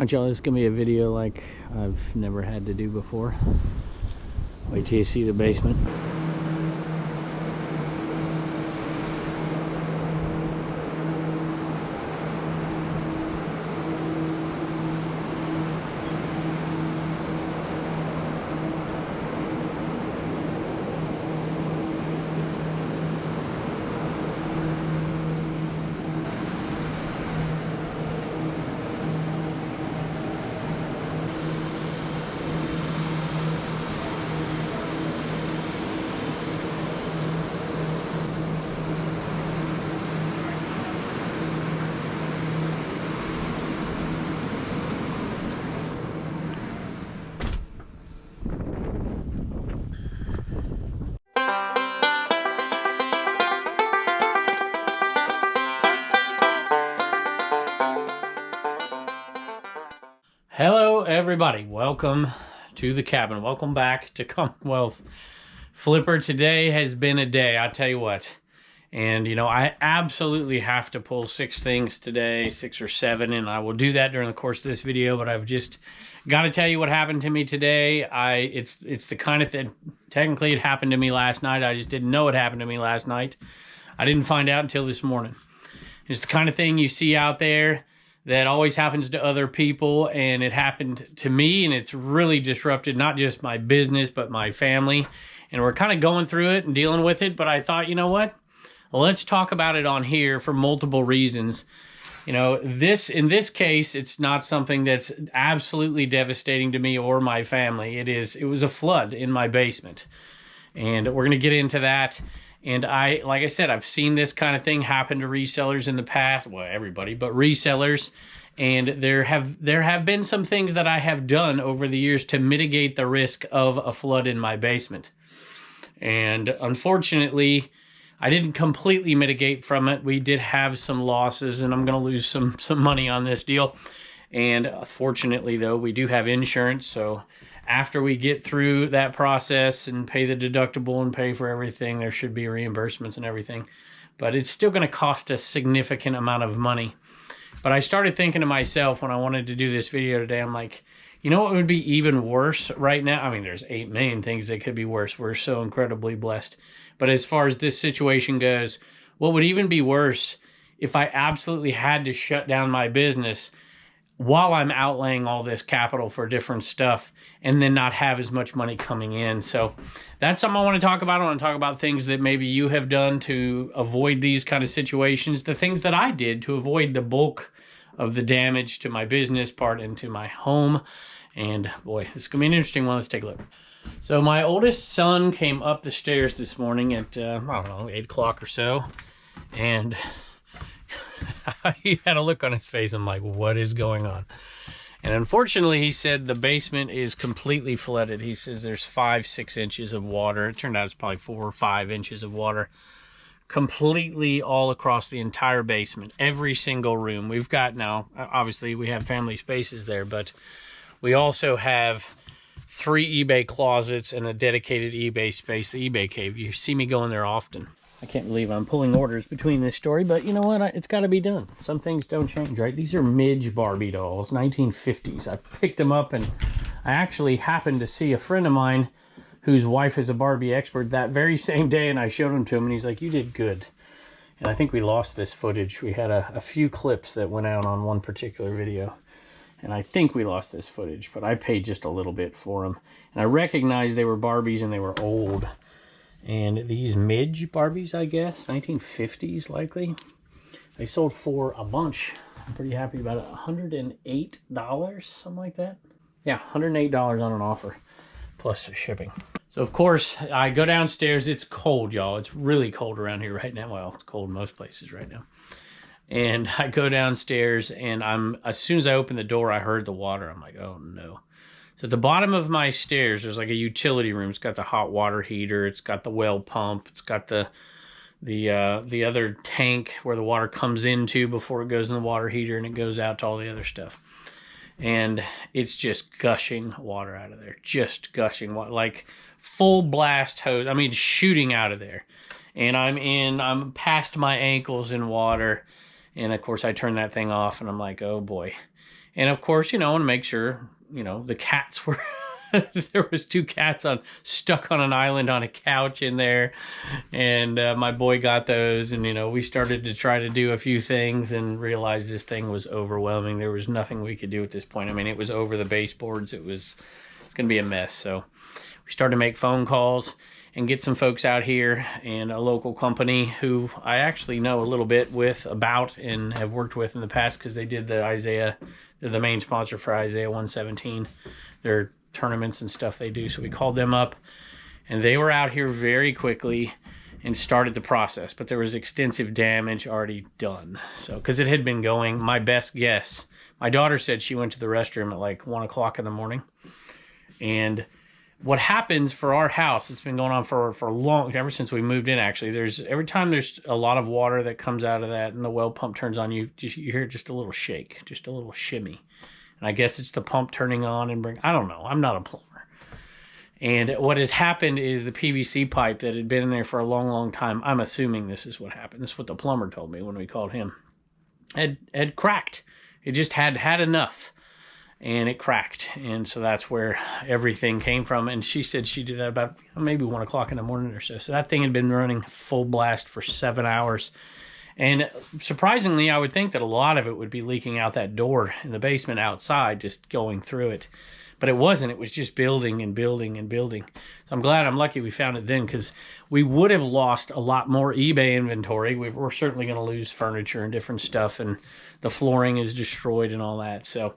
Alright y'all, this is going to be a video like I've never had to do before. Wait till you see the basement. Hello everybody, welcome to the cabin. Welcome back to Commonwealth. Flipper, today has been a day, I tell you what. And you know, I absolutely have to pull 6 things today, 6 or 7, and I will do that during the course of this video, but I've just got to tell you what happened to me today. It's the kind of thing, technically it happened to me last night, I just didn't know it happened to me last night. I didn't find out until this morning. It's the kind of thing you see out there that always happens to other people, and it happened to me, and it's really disrupted not just my business but my family, and we're kind of going through it and dealing with it. But I thought, you know what, let's talk about it on here for multiple reasons. You know, in this case, it's not something that's absolutely devastating to me or my family. It was a flood in my basement, and we're going to get into that. And like I said, I've seen this kind of thing happen to resellers in the past. Well, everybody, but resellers. And there have been some things that I have done over the years to mitigate the risk of a flood in my basement. And unfortunately, I didn't completely mitigate from it. We did have some losses, and I'm going to lose some money on this deal. And fortunately, though, we do have insurance, so after we get through that process and pay the deductible and pay for everything, there should be reimbursements and everything. But it's still going to cost a significant amount of money. But I started thinking to myself when I wanted to do this video today, I'm like, you know what would be even worse right now? I mean, there's 8 million things that could be worse. We're so incredibly blessed. But as far as this situation goes, what would even be worse if I absolutely had to shut down my business while I'm outlaying all this capital for different stuff and then not have as much money coming in. So that's something I want to talk about. I want to talk about things that maybe you have done to avoid these kind of situations, the things that I did to avoid the bulk of the damage to my business part and to my home. And boy, this is going to be an interesting one. Let's take a look. So my oldest son came up the stairs this morning at, I don't know, 8 o'clock or so. And he had a look on his face. I'm like, what is going on? And unfortunately, he said the basement is completely flooded. He says there's 5-6 inches of water. It turned out it's probably 4 or 5 inches of water completely all across the entire basement, every single room. We've got now, obviously we have family spaces there, but we also have 3 eBay closets and a dedicated eBay space, the eBay cave. You see me going there often. I can't believe I'm pulling orders between this story, but you know what? It's got to be done. Some things don't change, right? These are Midge Barbie dolls, 1950s. I picked them up, and I actually happened to see a friend of mine whose wife is a Barbie expert that very same day, and I showed them to him, and he's like, you did good. And I think we lost this footage. We had a few clips that went out on one particular video, and I think we lost this footage, but I paid just a little bit for them. And I recognized they were Barbies, and they were old. And these Midge Barbies, I guess, 1950s likely. They sold for a bunch. I'm pretty happy about it. $108, something like that. Yeah, $108 on an offer, plus shipping. So of course, I go downstairs. It's cold, y'all. It's really cold around here right now. Well, it's cold in most places right now. And I go downstairs, and as soon as I open the door, I heard the water. I'm like, oh no. So at the bottom of my stairs, there's like a utility room. It's got the hot water heater. It's got the well pump. It's got the other tank where the water comes into before it goes in the water heater and it goes out to all the other stuff. And it's just gushing water out of there. Just gushing water, like full blast hose. I mean, shooting out of there. And I'm past my ankles in water. And of course I turn that thing off, and I'm like, oh boy. And of course, I want to make sure, the cats were, there was 2 cats stuck on an island on a couch in there. And my boy got those. And, we started to try to do a few things and realized this thing was overwhelming. There was nothing we could do at this point. I mean, it was over the baseboards. It's going to be a mess. So we started to make phone calls and get some folks out here, and a local company who I actually know a little bit about and have worked with in the past, because they did they're the main sponsor for Isaiah 117, their tournaments and stuff they do. So we called them up, and they were out here very quickly and started the process, but there was extensive damage already done. So, because it had been going, my best guess, my daughter said she went to the restroom at like 1 o'clock in the morning. And what happens for our house, it's been going on for long, ever since we moved in, actually. Every time there's a lot of water that comes out of that and the well pump turns on, you hear just a little shake, just a little shimmy. And I guess it's the pump turning on I don't know. I'm not a plumber. And what had happened is the PVC pipe that had been in there for a long, long time, I'm assuming this is what happened. This is what the plumber told me when we called him. Had cracked. It just had enough. And it cracked, and so that's where everything came from. And she said she did that about maybe 1 o'clock in the morning or so. So that thing had been running full blast for 7 hours. And surprisingly, I would think that a lot of it would be leaking out that door in the basement outside, just going through it. But it wasn't. It was just building and building and building. So I'm lucky we found it then, because we would have lost a lot more eBay inventory. We're certainly going to lose furniture and different stuff, and the flooring is destroyed and all that. So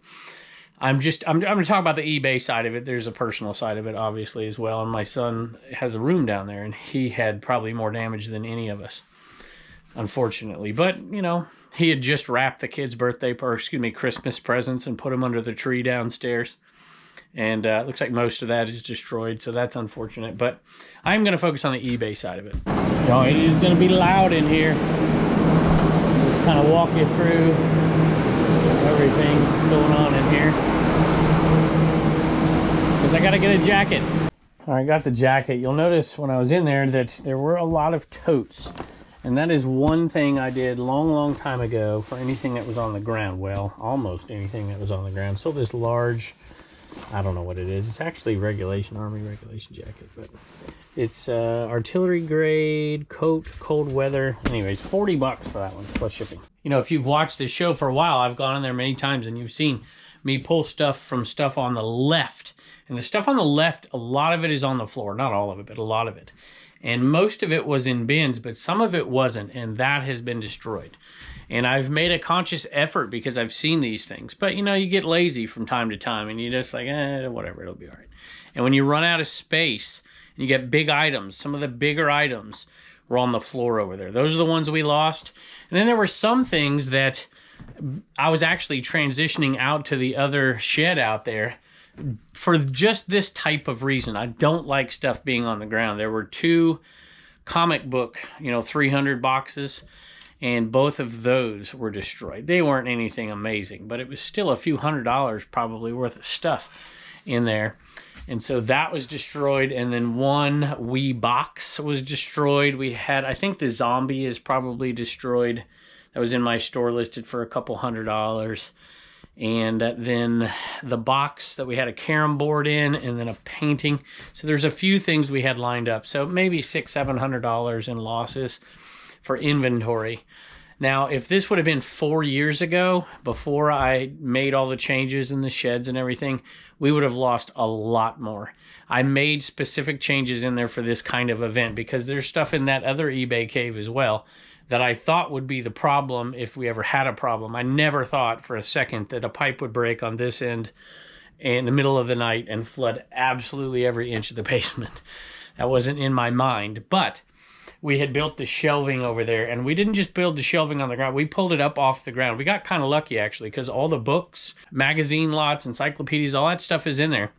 I'm going to talk about the eBay side of it. There's a personal side of it, obviously, as well. And my son has a room down there, and he had probably more damage than any of us, unfortunately. But, he had just wrapped the kids' Christmas presents and put them under the tree downstairs. And it looks like most of that is destroyed, so that's unfortunate. But I'm going to focus on the eBay side of it. It is going to be loud in here. Just kind of walk you through everything that's going on in here, because I got to get a jacket. All right, got the jacket. You'll notice when I was in there that there were a lot of totes, and that is one thing I did long time ago for anything that was on the ground. Well, almost anything that was on the ground. So this large, I don't know what it is. It's actually Army regulation jacket, but it's artillery grade coat, cold weather. Anyways, $40 for that one plus shipping. If you've watched this show for a while, I've gone in there many times, and you've seen me pull stuff on the left. And the stuff on the left, a lot of it is on the floor. Not all of it, but a lot of it. And most of it was in bins, but some of it wasn't, and that has been destroyed. And I've made a conscious effort, because I've seen these things. But, you get lazy from time to time, and you're just like, whatever, it'll be all right. And when you run out of space, and you get big items, some of the bigger items were on the floor over there. Those are the ones we lost. And then there were some things that I was actually transitioning out to the other shed out there for just this type of reason. I don't like stuff being on the ground. There were 2 comic book, 300 boxes, and both of those were destroyed. They weren't anything amazing, but it was still a few $100s probably worth of stuff in there. And so that was destroyed. And then one wee box was destroyed. We had, I think the zombie is probably destroyed. That was in my store, listed for a couple $100. And then the box that we had a carom board in, and then a painting. So there's a few things we had lined up. So maybe $600-700 in losses for inventory. Now, if this would have been 4 years ago, before I made all the changes in the sheds and everything, we would have lost a lot more. I made specific changes in there for this kind of event, because there's stuff in that other eBay cave as well that I thought would be the problem if we ever had a problem. I never thought for a second that a pipe would break on this end in the middle of the night and flood absolutely every inch of the basement. That wasn't in my mind. But we had built the shelving over there, and we didn't just build the shelving on the ground. We pulled it up off the ground. We got kind of lucky, actually, because all the books, magazine lots, encyclopedias, all that stuff is in there.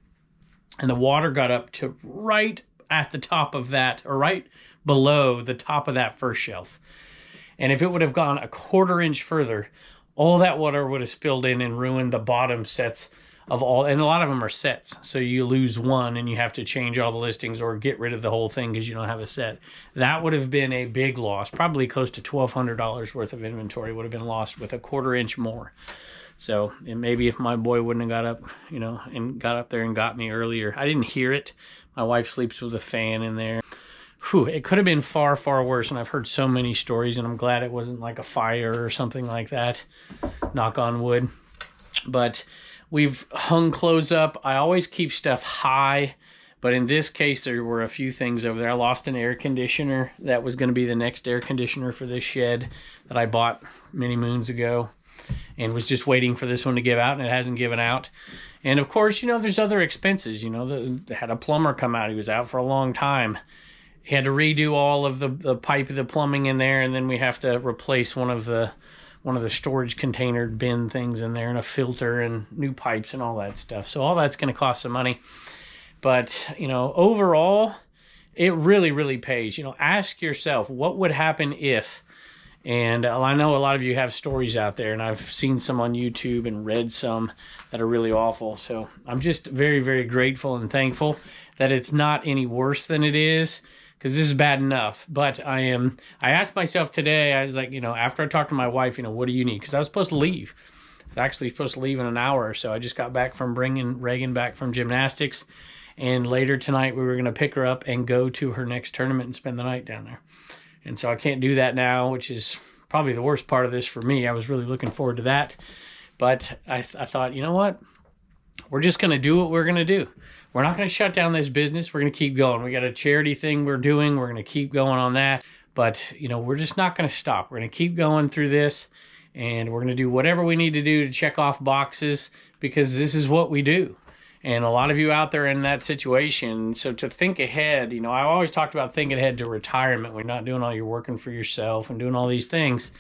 And the water got up to right at the top of that, or right below the top of that first shelf. And if it would have gone a 1/4 inch further, all that water would have spilled in and ruined the bottom sets of all, and a lot of them are sets. So you lose one and you have to change all the listings or get rid of the whole thing because you don't have a set. That would have been a big loss. Probably close to $1,200 worth of inventory would have been lost with a 1/4 inch more. So and maybe if my boy wouldn't have got up, you know, and got up there and got me earlier, I didn't hear it. My wife sleeps with a fan in there. Whew, it could have been far, far worse. And I've heard so many stories, and I'm glad it wasn't like a fire or something like that. Knock on wood. But we've hung clothes up. I always keep stuff high. But in this case, there were a few things over there. I lost an air conditioner. That was going to be the next air conditioner for this shed that I bought many moons ago and was just waiting for this one to give out, and it hasn't given out. And of course, you know, there's other expenses. You know, they had a plumber come out. He was out for a long time. He had to redo all of the pipe of the plumbing in there, and then we have to replace one of the storage container bin things in there, and a filter and new pipes and all that stuff. So all that's going to cost some money. But, you know, overall, it really, really pays. You know, ask yourself, what would happen if? And I know a lot of you have stories out there, and I've seen some on YouTube and read some that are really awful. So I'm just very, very grateful and thankful that it's not any worse than it is, because this is bad enough. But I asked myself today, I was like, you know, after I talked to my wife, you know, what do you need? Because I was supposed to leave. I was actually supposed to leave in an hour or so. I just got back from bringing Reagan back from gymnastics. And later tonight, we were going to pick her up and go to her next tournament and spend the night down there. And so I can't do that now, which is probably the worst part of this for me. I was really looking forward to that. But I thought, you know what? We're just going to do what we're going to do. We're not going to shut down this business. We're going to keep going. We got a charity thing we're doing. We're going to keep going on that. But, you know, we're just not going to stop. We're going to keep going through this. And we're going to do whatever we need to do to check off boxes, because this is what we do. And a lot of you out there in that situation, so to think ahead, you know, I always talked about thinking ahead to retirement. We're not doing all your working for yourself and doing all these things.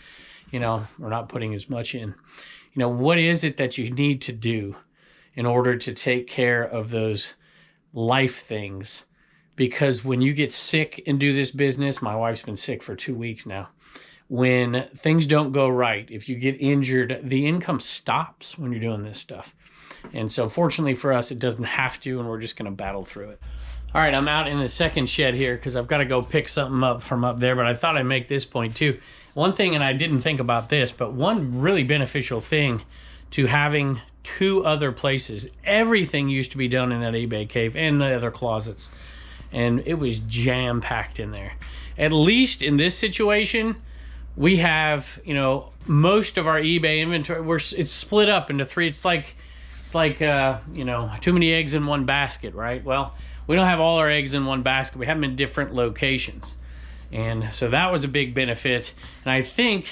You know, we're not putting as much in. You know, what is it that you need to do in order to take care of those life things? Because when you get sick and do this business, my wife's been sick for 2 weeks now. When things don't go right, if you get injured, the income stops when you're doing this stuff. And so fortunately for us, it doesn't have to, and we're just going to battle through it. All right, I'm out in the second shed here because I've got to go pick something up from up there, but I thought I'd make this point too. One thing, and I didn't think about this, but one really beneficial thing to having two other places. Everything used to be done in that eBay cave and the other closets, and it was jam-packed in there. At least in this situation, we have, you know, most of our eBay inventory, it's split up into three. It's like you know, too many eggs in one basket, right? Well, we don't have all our eggs in one basket. We have them in different locations. And so that was a big benefit. And I think,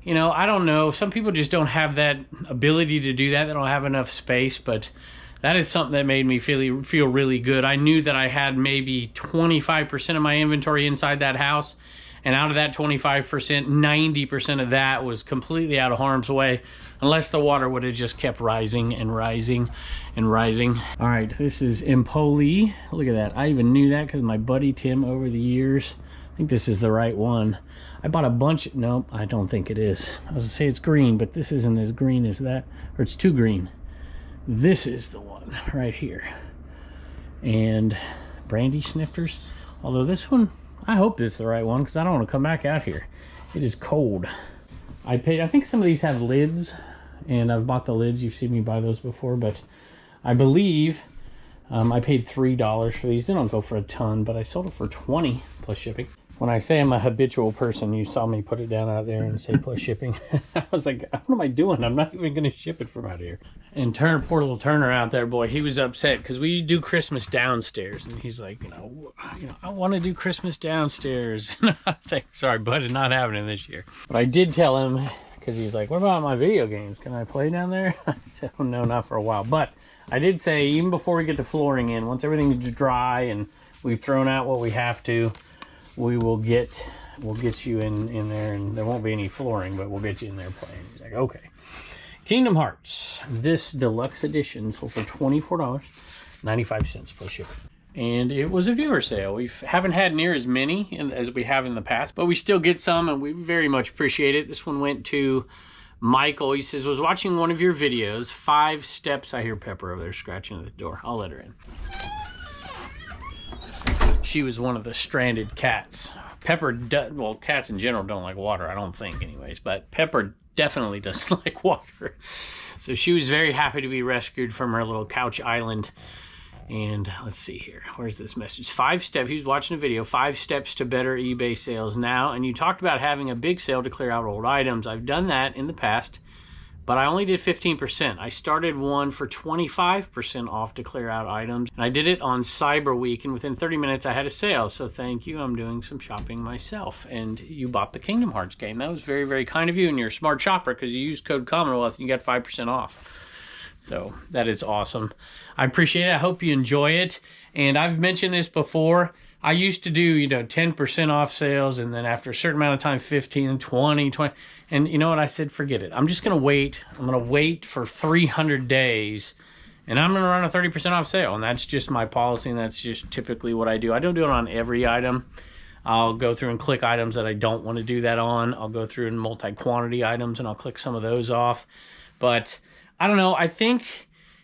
you know, I don't know, some people just don't have that ability to do that. They don't have enough space, but that is something that made me feel really good. I knew that I had maybe 25% of my inventory inside that house. And out of that 25%, 90% of that was completely out of harm's way, unless the water would have just kept rising and rising and rising. All right, this is Empoli. Look at that. I even knew that because my buddy Tim over the years. I think this is the right one. I bought a bunch. Nope, I don't think it is. I was gonna say it's green, but this isn't as green as that, or it's too green. This is the one right here. And brandy snifters. Although this one, I hope this is the right one because I don't want to come back out here. It is cold. I think some of these have lids, and I've bought the lids. You've seen me buy those before, but I believe I paid $3 for these. They don't go for a ton, but I sold it for $20 plus shipping. When I say I'm a habitual person, you saw me put it down out there and say plus shipping. I was like, what am I doing? I'm not even going to ship it from out here. And poor little Turner out there, boy, he was upset because we do Christmas downstairs. And he's like, you know, I want to do Christmas downstairs. I think, sorry, bud, it's not happening this year. But I did tell him, because he's like, what about my video games? Can I play down there? I said, oh, no, not for a while. But I did say, even before we get the flooring in, once everything is dry and we've thrown out what we have to, we'll get you in there, and there won't be any flooring, but we'll get you in there playing. He's like, okay. Kingdom Hearts, this deluxe edition sold for $24.95 plus shipping. And it was a viewer sale. We haven't had near as many as we have in the past, but we still get some, and we very much appreciate it. This one went to Michael. He says, was watching one of your videos, 5 steps. I hear Pepper over there scratching at the door. I'll let her in. She was one of the stranded cats. Pepper, well, cats in general don't like water, I don't think anyways, but Pepper definitely doesn't like water. So she was very happy to be rescued from her little couch island. And let's see here. Where's this message? 5 steps. He was watching a video. 5 steps to better eBay sales now. And you talked about having a big sale to clear out old items. I've done that in the past, but I only did 15%. I started one for 25% off to clear out items. And I did it on Cyber Week, and within 30 minutes I had a sale. So thank you. I'm doing some shopping myself. And you bought the Kingdom Hearts game. That was very, very kind of you. And you're a smart shopper because you used code Commonwealth and you got 5% off. So that is awesome. I appreciate it. I hope you enjoy it. And I've mentioned this before. I used to do, 10% off sales, and then after a certain amount of time, 15, 20. And you know what? I said, forget it. I'm just going to wait. I'm going to wait for 300 days, and I'm going to run a 30% off sale. And that's just my policy, and that's just typically what I do. I don't do it on every item. I'll go through and click items that I don't want to do that on. I'll go through and multi-quantity items, and I'll click some of those off. But I don't know. I think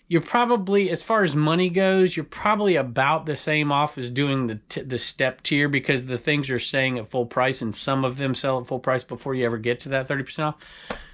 you're probably, as far as money goes, you're probably about the same off as doing the step tier, because the things are staying at full price, and some of them sell at full price before you ever get to that 30% off.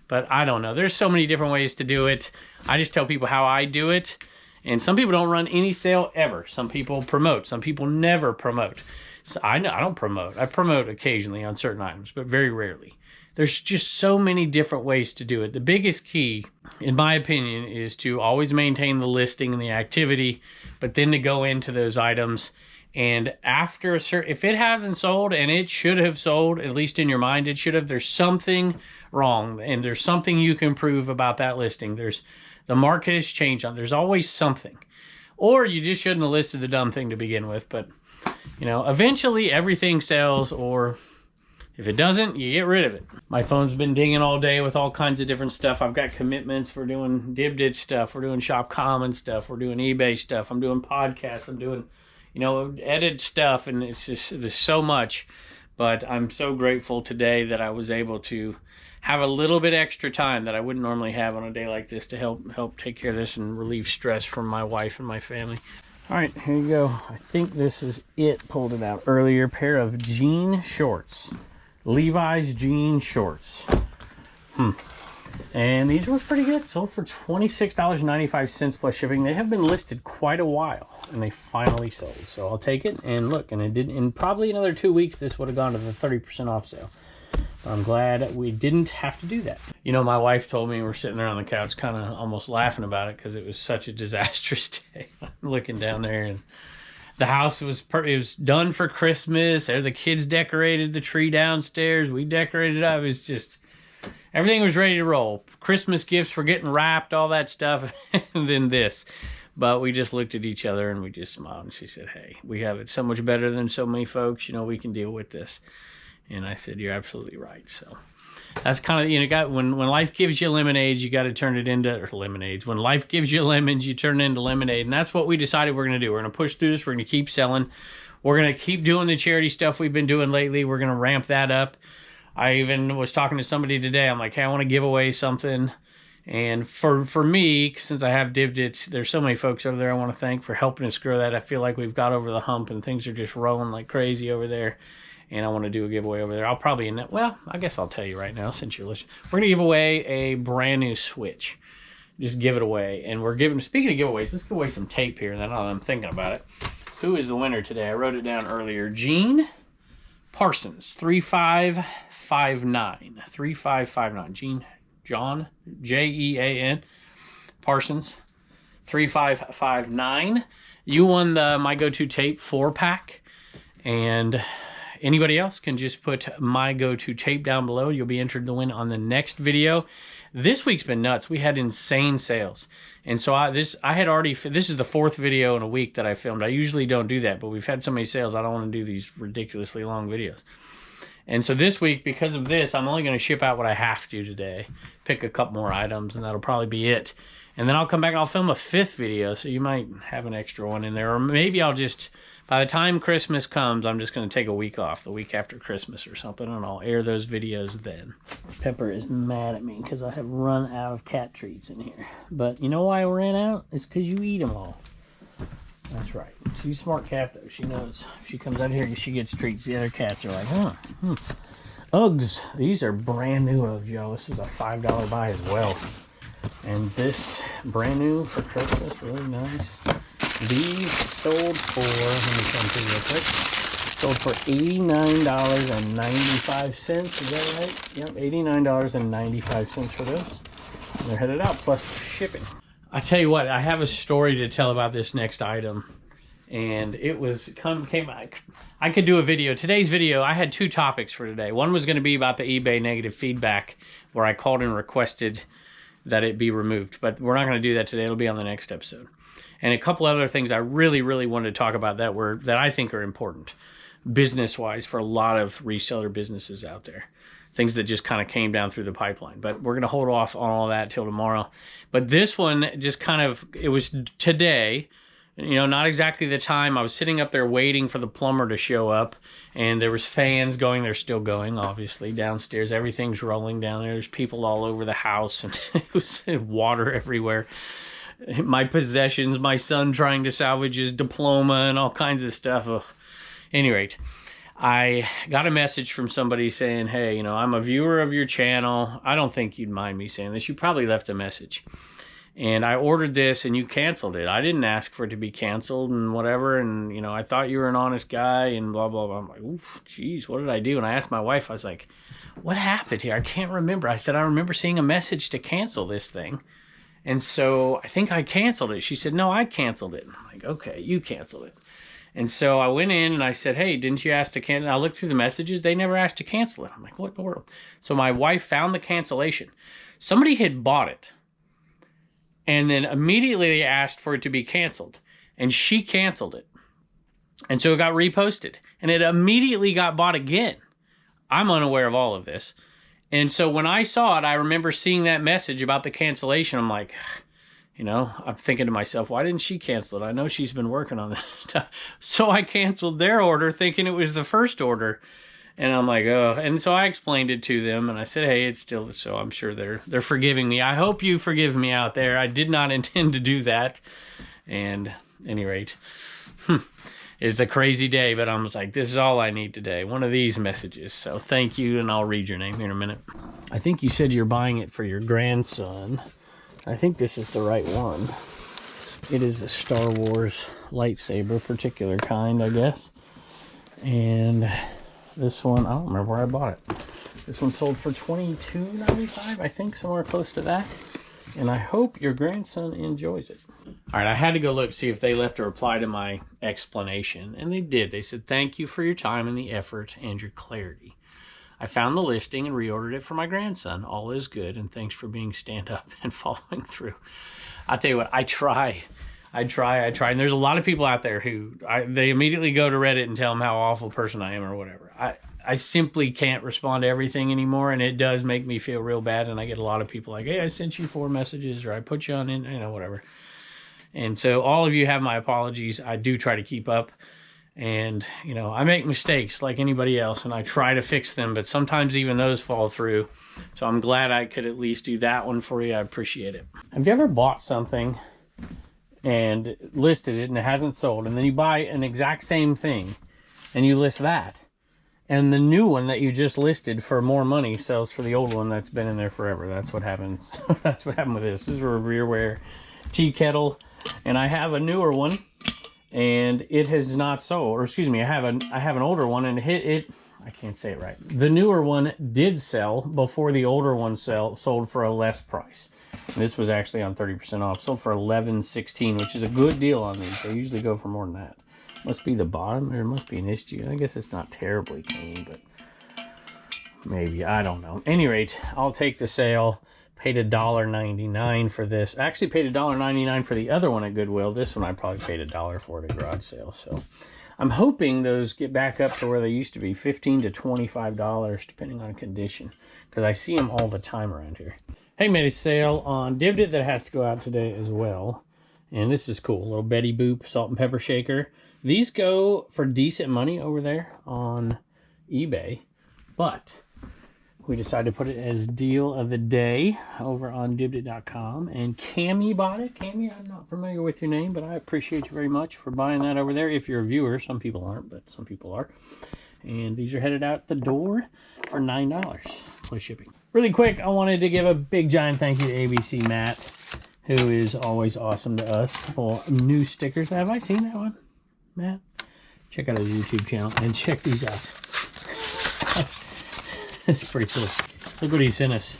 But I don't know. There's so many different ways to do it. I just tell people how I do it. And some people don't run any sale ever. Some people promote. Some people never promote. So I don't promote. I promote occasionally on certain items, but very rarely. There's just so many different ways to do it. The biggest key, in my opinion, is to always maintain the listing and the activity, but then to go into those items. And after a certain, if it hasn't sold, and it should have sold, at least in your mind, it should have, there's something wrong, and there's something you can prove about that listing. The market has changed on. There's always something. Or you just shouldn't have listed the dumb thing to begin with. But, eventually everything sells, or if it doesn't, you get rid of it. My phone's been dinging all day with all kinds of different stuff. I've got commitments. We're doing DibDit stuff. We're doing Shop Common stuff. We're doing eBay stuff. I'm doing podcasts. I'm doing, edit stuff. And it's just, there's so much. But I'm so grateful today that I was able to have a little bit extra time that I wouldn't normally have on a day like this to help take care of this and relieve stress from my wife and my family. All right, here you go. I think this is it. Pulled it out earlier. Pair of jean shorts. Levi's jean shorts. And these were pretty good. Sold for $26.95 plus shipping. They have been listed quite a while, and they finally sold. So I'll take it. And look, and it did, in probably another 2 weeks, this would have gone to the 30% off sale. But I'm glad we didn't have to do that. My wife told me, we're sitting there on the couch kind of almost laughing about it because it was such a disastrous day. I'm looking down there, and the house was done for Christmas. The kids decorated the tree downstairs. We decorated it up. It was just, everything was ready to roll. Christmas gifts were getting wrapped, all that stuff, and then this. But we just looked at each other and we just smiled. And she said, hey, we have it so much better than so many folks. We can deal with this. And I said, you're absolutely right. So that's kind of, when life gives you lemonades, you got to turn it into lemonades. When life gives you lemons, you turn it into lemonade. And that's what we decided we're going to do. We're going to push through this. We're going to keep selling. We're going to keep doing the charity stuff we've been doing lately. We're going to ramp that up. I even was talking to somebody today. I'm like, hey, I want to give away something. And for me, since I have DibDit, there's so many folks over there I want to thank for helping us grow that. I feel like we've got over the hump and things are just rolling like crazy over there. And I want to do a giveaway over there. I'll probably, I guess I'll tell you right now since you're listening. We're going to give away a brand new Switch. Just give it away. And speaking of giveaways, let's give away some tape here. Now that I'm thinking about it. Who is the winner today? I wrote it down earlier. Gene Parsons, 3559. 3559. John, Jean, Parsons, 3559. You won the My Go-To Tape 4-pack. And anybody else can just put My Go-To Tape down below. You'll be entered to win on the next video. This week's been nuts. We had insane sales. And so this is the 4th video in a week that I filmed. I usually don't do that, but we've had so many sales, I don't want to do these ridiculously long videos. And so this week, because of this, I'm only going to ship out what I have to today. Pick a couple more items, and that'll probably be it. And then I'll come back and I'll film a 5th video, so you might have an extra one in there. Or maybe I'll just, by the time Christmas comes, I'm just going to take a week off, the week after Christmas or something, and I'll air those videos then. Pepper is mad at me because I have run out of cat treats in here. But you know why I ran out? It's because you eat them all. That's right. She's a smart cat, though. She knows if she comes out here, she gets treats. The other cats are like, Uggs. These are brand new Uggs, y'all. This is a $5 buy as well. And this brand new for Christmas, really nice. These sold for, let me come to you real quick. Sold for $89.95. Is that right? Yep, $89.95 for those. And they're headed out plus shipping. I tell you what, I have a story to tell about this next item. And it was I could do a video. Today's video, I had two topics for today. One was going to be about the eBay negative feedback, where I called and requested that it be removed. But we're not going to do that today. It'll be on the next episode. And a couple other things I really, really wanted to talk about that I think are important, business-wise, for a lot of reseller businesses out there. Things that just kind of came down through the pipeline. But we're going to hold off on all that till tomorrow. But this one just it was today. You know, not exactly the time. I was sitting up there waiting for the plumber to show up, and there was fans going. They're still going, obviously, downstairs. Everything's rolling down there. There's people all over the house, and it was water everywhere. My possessions, my son trying to salvage his diploma and all kinds of stuff. Ugh. Any rate, I got a message from somebody saying, hey, you know, I'm a viewer of your channel. I don't think you'd mind me saying this. You probably left a message. And I ordered this and you canceled it. I didn't ask for it to be canceled and whatever. And, you know, I thought you were an honest guy and blah, blah, blah. I'm like, oof, geez, what did I do? And I asked my wife, I was like, what happened here? I can't remember. I said, I remember seeing a message to cancel this thing. And so I think I canceled it. She said, no, I canceled it. I'm like, okay, you canceled it. And so I went in and I said, hey, didn't you ask to cancel? I looked through the messages. They never asked to cancel it. I'm like, what in the world? So my wife found the cancellation. Somebody had bought it. And then immediately they asked for it to be canceled. And she canceled it. And so it got reposted. And it immediately got bought again. I'm unaware of all of this. And so when I saw it, I remember seeing that message about the cancellation. I'm like, you know, I'm thinking to myself, why didn't she cancel it? I know she's been working on this. So I canceled their order thinking it was the first order. And I'm like, oh, and so I explained it to them, and I said, hey, it's still, so I'm sure they're forgiving me. I hope you forgive me out there. I did not intend to do that. And at any rate, it's a crazy day, but I'm just like, this is all I need today. One of these messages. So thank you, and I'll read your name here in a minute. I think you said you're buying it for your grandson. I think this is the right one. It is a Star Wars lightsaber, particular kind, I guess. And this one, I don't remember where I bought it. This one sold for $22.95, I think, somewhere close to that. And I hope your grandson enjoys it. All right, I had to go look, see if they left a reply to my explanation. And they did. They said, thank you for your time and the effort and your clarity. I found the listing and reordered it for my grandson. All is good, and thanks for being stand-up and following through. I'll tell you what, I try. And there's a lot of people out there who, they immediately go to Reddit and tell them how awful a person I am or whatever. I simply can't respond to everything anymore, and it does make me feel real bad, and I get a lot of people like, hey, I sent you 4 messages, or I put you on, you know, whatever. And so all of you have my apologies. I do try to keep up, and, you know, I make mistakes like anybody else, and I try to fix them, but sometimes even those fall through. So I'm glad I could at least do that one for you. I appreciate it. Have you ever bought something and listed it and it hasn't sold, and then you buy an exact same thing and you list that, and the new one that you just listed for more money sells for the old one that's been in there forever? That's what happens. That's what happened with this. This is a rearware tea kettle, and I have a newer one and it has not sold, or excuse me, I have an older one, and I can't say it right. The newer one did sell before the older one sold for a less price. And this was actually on 30% off. Sold for $11.16, which is a good deal on these. They usually go for more than that. Must be the bottom, or it must be an issue. I guess it's not terribly clean, but maybe, I don't know. At any rate, I'll take the sale. Paid $1.99 for this. I actually paid $1.99 for the other one at Goodwill. This one I probably paid $1 for at a garage sale. So I'm hoping those get back up to where they used to be, $15 to $25, depending on condition, because I see them all the time around here. Hey, made a sale on Divot that has to go out today as well. And this is cool. A little Betty Boop salt and pepper shaker. These go for decent money over there on eBay, but we decided to put it as deal of the day over on Dibdit.com. And Cammy bought it. Cammy, I'm not familiar with your name, but I appreciate you very much for buying that over there. If you're a viewer, some people aren't, but some people are. And these are headed out the door for $9 plus shipping. really quick, I wanted to give a big giant thank you to ABC Matt, who is always awesome to us. Couple new stickers. Have I seen that one, Matt? Check out his YouTube channel and check these out. It's pretty cool. Look what he sent us.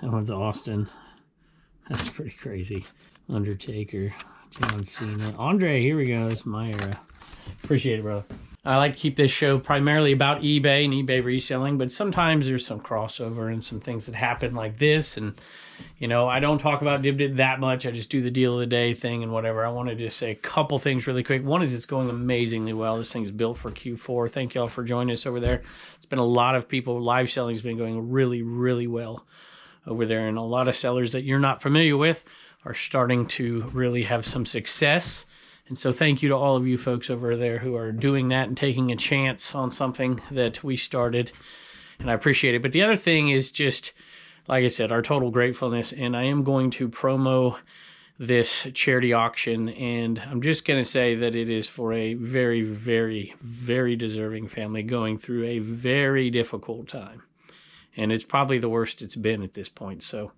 That one's Austin. That's pretty crazy. Undertaker, John Cena. Andre, here we go. It's my era. Appreciate it, brother. I like to keep this show primarily about eBay and eBay reselling, but sometimes there's some crossover and some things that happen like this. And, you know, I don't talk about Dibbed It that much. I just do the deal of the day thing and whatever. I want to just say a couple things really quick. One is it's going amazingly well. This thing's built for Q4. Thank y'all for joining us over there. It's been a lot of people. Live selling has been going really, really well over there. And a lot of sellers that you're not familiar with are starting to really have some success. And so thank you to all of you folks over there who are doing that and taking a chance on something that we started. And I appreciate it. But the other thing is just, like I said, our total gratefulness. And I am going to promo this charity auction. And I'm just going to say that it is for a very, very, very deserving family going through a very difficult time. And it's probably the worst it's been at this point. So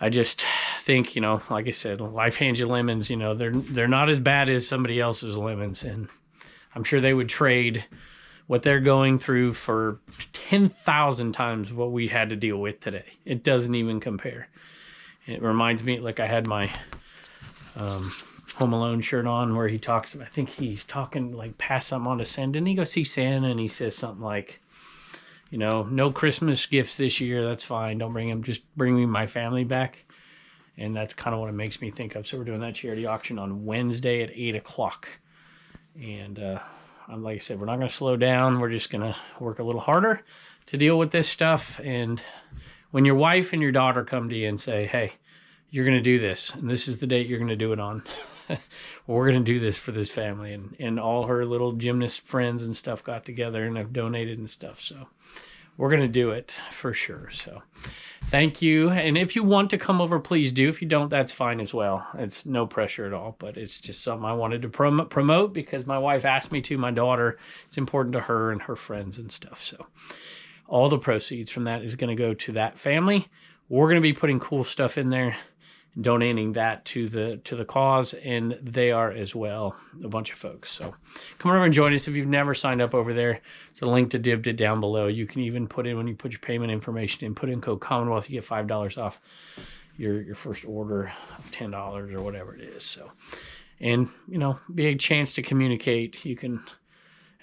I just think, you know, like I said, life hands you lemons. You know, they're not as bad as somebody else's lemons. And I'm sure they would trade what they're going through for 10,000 times what we had to deal with today. It doesn't even compare. It reminds me, like I had my Home Alone shirt on where he talks, I think he's talking like pass something on to Santa. Didn't he go see Santa? And he says something like, you know, no Christmas gifts this year. That's fine. Don't bring them. Just bring me my family back. And that's kind of what it makes me think of. So we're doing that charity auction on Wednesday at 8 o'clock. And like I said, we're not going to slow down. We're just going to work a little harder to deal with this stuff. And when your wife and your daughter come to you and say, hey, you're going to do this, and this is the date you're going to do it on. Well, we're going to do this for this family. And all her little gymnast friends and stuff got together and have donated and stuff. So we're going to do it for sure. So thank you. And if you want to come over, please do. If you don't, that's fine as well. It's no pressure at all, but it's just something I wanted to promote because my wife asked me to, my daughter. It's important to her and her friends and stuff. So all the proceeds from that is going to go to that family. We're going to be putting cool stuff in there, donating that to the cause, and they are as well, a bunch of folks. So come over and join us if you've never signed up over there. It's a link to Dibbed It down below. You can even put in, when you put your payment information in, put in code Commonwealth, you get $5 off your first order of $10 or whatever it is. So, and you know, be a chance to communicate. You can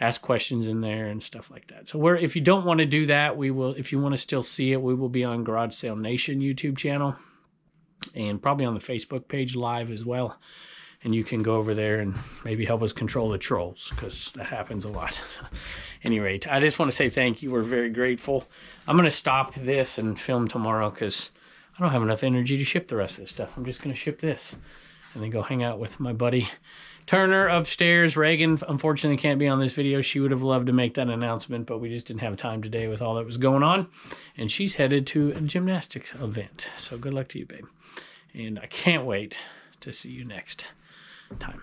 ask questions in there and stuff like that. So if you don't want to do that, we will, if you want to still see it, we will be on Garage Sale Nation YouTube channel. And probably on the Facebook page live as well. And you can go over there and maybe help us control the trolls, because that happens a lot. At any rate, I just want to say thank you. We're very grateful. I'm going to stop this and film tomorrow because I don't have enough energy to ship the rest of this stuff. I'm just going to ship this and then go hang out with my buddy Turner upstairs. Reagan, unfortunately, can't be on this video. She would have loved to make that announcement, but we just didn't have time today with all that was going on. And she's headed to a gymnastics event. So good luck to you, babe. And I can't wait to see you next time.